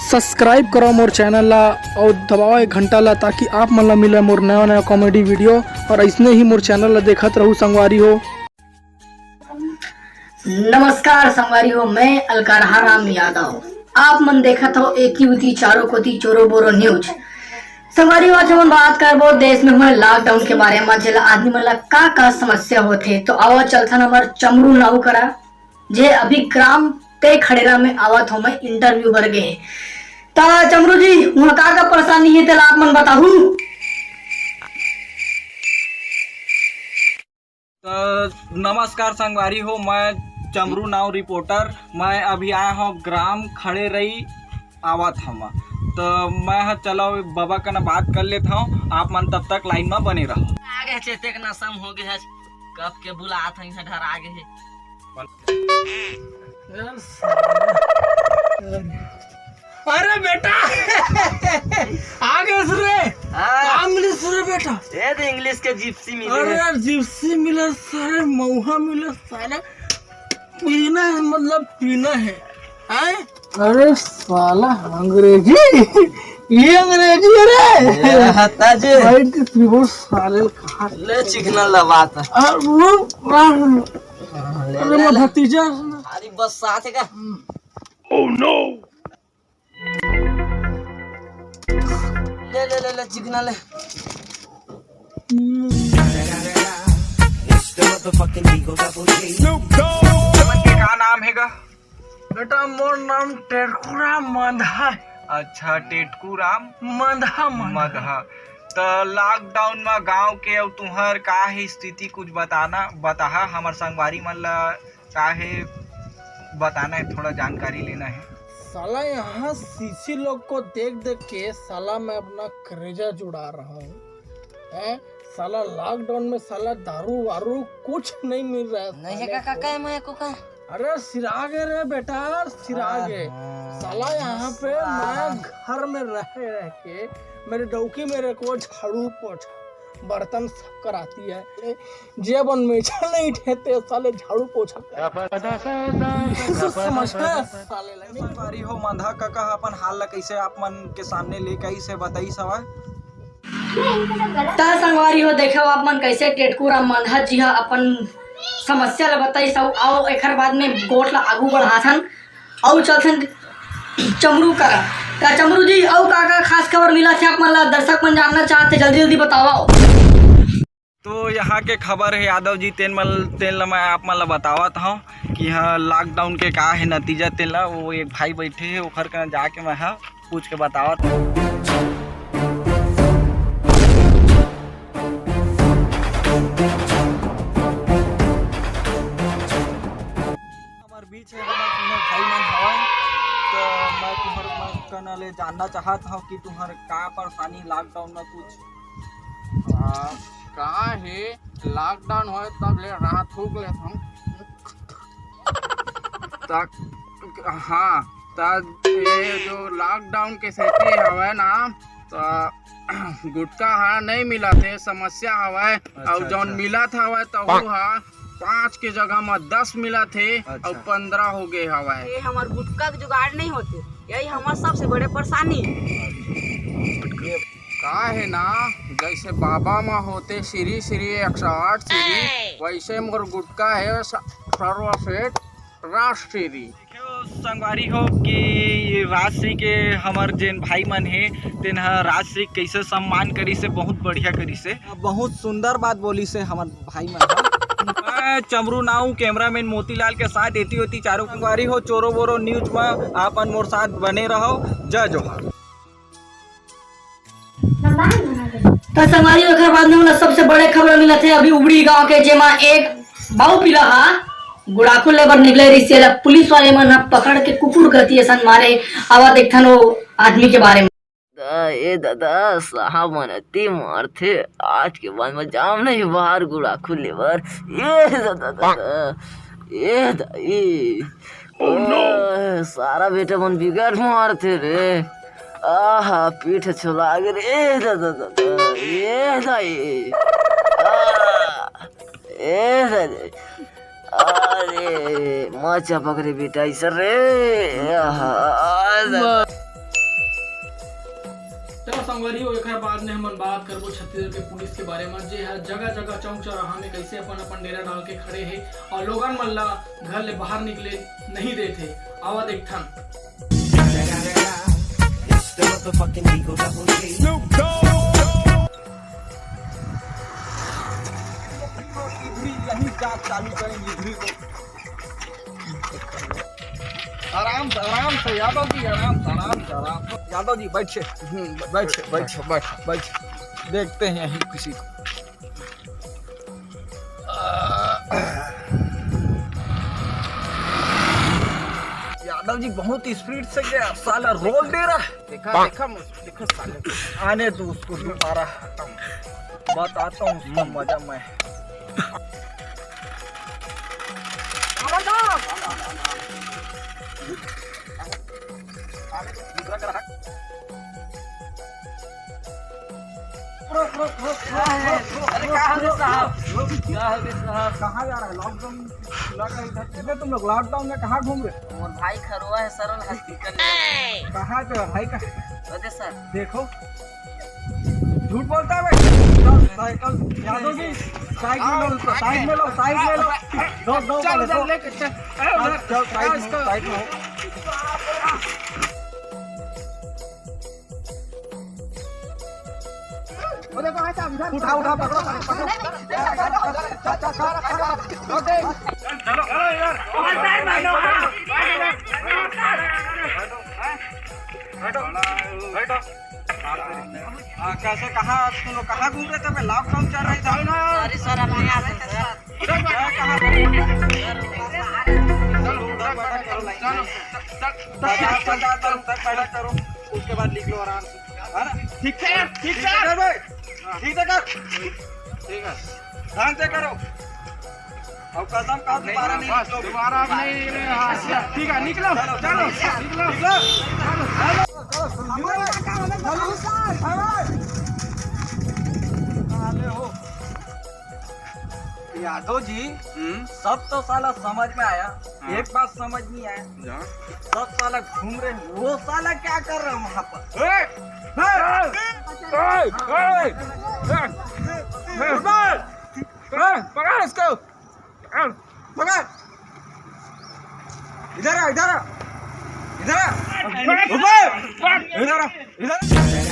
Subscribe करो मोर channel ला और दबाओ घंटा ला ताकि आप मन ला मिले मोर नया नया कॉमेडी वीडियो और ऐसने ही मोर चैनल ला देखत रहू संगवारी हो। नमस्कार संगवारी हो, मैं अलकार राम यादव। आप मन देखत हो एकी उती चारों कोती चोरो बोरो न्यूज। संगवारी हो, आज हम बात करबो देश में हुए लॉकडाउन के बारे में, जेला आदमी मन ला का समस्या होथे। तो आओ चलथन हमर चमरू नाऊ करा, जे अभी ग्राम ते खड़ेरा में आवत हो मैं इंटरव्यू बर गे। ता चमरू जी वहाँ का परेशानी है तेला आप मन बताहू। नमस्कार संगवारी हो, मैं चमरू नाव रिपोर्टर। मैं अभी आया हूँ ग्राम खड़े रही आवत हम, तो मैं चलो बाबा का ना बात कर लेता हूँ। आप मन तब तक लाइन में बने रहो। आगे चेते के नसम हो गया, कब के बुला था इसे डर आगे है। अरे बेटा आगे सुरे इंग्लिश सुरे बेटा, ये तो इंग्लिश के जिप्सी मिले। अरे जिप्सी मिले सारे, मऊहा मिले सारे, पीना है मतलब पीना है। अरे साला अंग्रेजी, ये अंग्रेजी रे हत्ता जी भाई साले कहाँ ले चिकना लवाता। अरे मैं भतीजा अरे बस साथ का। ओह नो, ले ले ले ले चिकना ले। क्या नाम है गा? बेटा मोर नाम टेटकुरा मंधा। अच्छा टेटकू राम मंधा मदहा। तो लॉकडाउन में गांव के और तुहर का है स्थिति कुछ बता हमार संगवारी मन ला का है बताना है, थोड़ा जानकारी लेना है। साला यहाँ सीसी लोग को देख देख के साला मैं अपना करेजा जुड़ा रहा हूँ। साला लॉकडाउन में साला दारू वारू कुछ नहीं मिल रहा है। नहीं है काका मैं को का। अरे सिरागे रे बेटा सिरागे। साला यहाँ पे मैं घर में रह के मेरे डौकी मेरे को झाड़ू पोछा बर्तन सब कराती है। जेबन में नहीं ठेते साले झाड़ू पोछा समझता है साले लगे। संगवारी हो मंधा काका अपन हाल ला कैसे आप मन के सामने ले कैसे बताई सवा। ता संगवारी हो, देखो आप मन कैसे टेटकुरा मंधा जी हा अपन समस्या ला बताई सब। आओ एकर बाद में गोट ला आगू बढ़ाथन और चलथन चमरू करा। का चमरू जी और का खास खबर मिला थे आप मन ला, दर्शक मन जानना चाहते, जल्दी जल्दी बताओ। तो यहाँ के खबर है यादव जी, तेन ला मैं आप मन ला बतावत हूँ कि यहाँ लॉकडाउन के का है नतीजा। तेन ला वो एक भाई बैठे है ओखर के जाके मैं पूछ के बतावत। हमार बीच है भाई मन हवा, तो मैं तुम्हारे ले जानना चाहत हूँ कि तुम्हारे का परेशानी लॉकडाउन में कुछ का है। लॉकडाउन हो तब ले राहत थूक ले हम तक। हाँ तक ये जो लॉकडाउन के सेती हवे ना, तो गुटखा हा नहीं मिला थे, समस्या हवे। और जौन मिला था हवे तो वो हा 5 के जगह में 10 मिला थे और 15 हो गए हवे। ये हमार गुटखा के जुगाड़ नहीं होते, यही हमार सबसे बड़े परेशानी। का है ना, जैसे बाबा में होते श्री श्री 108 श्री, वैसे मोर गुटका है सर्वश्रेष्ठ राष्ट्रीय। संगवारी हो कि राजश्री के हमार जेन भाई मन है तेन राजश्री कैसे सम्मान करी से बहुत बढ़िया करी से, बहुत सुंदर बात बोली से हमार भाई मन। मैं चमरू नाऊ कैमरामैन मोतीलाल के साथ एती होती चारों। संगवारी हो चोरो बोरो न्यूज में आपन मोर साथ बने रहो। जय जोहार। तो संगवारी हो, एकर बाद में सबसे बड़े खबर मिला थे अभी उबड़ी गांव के, जेमा एक बाऊ पिला हा गुड़ाखू लेबर निकले रही से पुलिस वाले मन पकड़ के कुकुर गति सन मारे। आवा देखथन वो आदमी के बारे में। ये दादा साहब मन अति मारथे, आज के बाद में जाम नहीं बाहर गुड़ाखू लेबर। ये दादा ये दाई सारा बेटा मन बिगड़ मारथे रे। आहा पीठ छुला रे दादा ये दाई ये दाई। अरे माचा पकड़े बेटा इस रे। संगवारी हो, एक बाद में हम बात करबो छत्तीसगढ़ के पुलिस के बारे में, जे है जगह जगह चौक चौराहा में कैसे अपन अपन डेरा डाल के खड़े है और लोगन मन ला घर ले बाहर निकले नहीं देते। आवा देखथन। चालू करेंगे आराम से यादव जी, आराम से। यादव जी बैठे, बैठ देखते हैं यहीं किसी को। यादव जी बहुत स्पीड से गया, साला रोल दे रहा है। देखा साले, आने दो उसको दोबारा, बताता हूँ उसका मजा मैं। कहाँ जा रहा है? लॉकडाउन लगा तुम लोग लॉकडाउन में कहाँ घूम रहे? और भाई खरवा है सरल हॉस्पिटल। कहाँ पे भाई का? अरे सर देखो झूठ बोलता है भाई। साइकिल यादव जी, साइड में लो, साइड में लो, साइड में लो। चल लेके चल, साइड में हो। उठा पकड़ो। कैसे कहाँ तुम लोग कहाँ घूम रहे थे? लॉकडाउन चल रही था ना। सॉरी सर, अपने यहाँ से करो, उसके बाद लिख लो आराम से, है ना? ठीक है भाई, ठीक है, ध्यान से करो और कसम का दोबारा नहीं निकलो, दोबारा नहीं। ठीक है, निकलो, चलो। यादव जी सब तो साला समझ में आया, एक बात समझ नहीं आया, सब साला घूम रहे हैं, वो साला क्या कर रहे हैं वहाँ पर? पकड़ इसको, पकड़, इधर आ, इधर आ, इधर आ, इधर आ, इधर आ।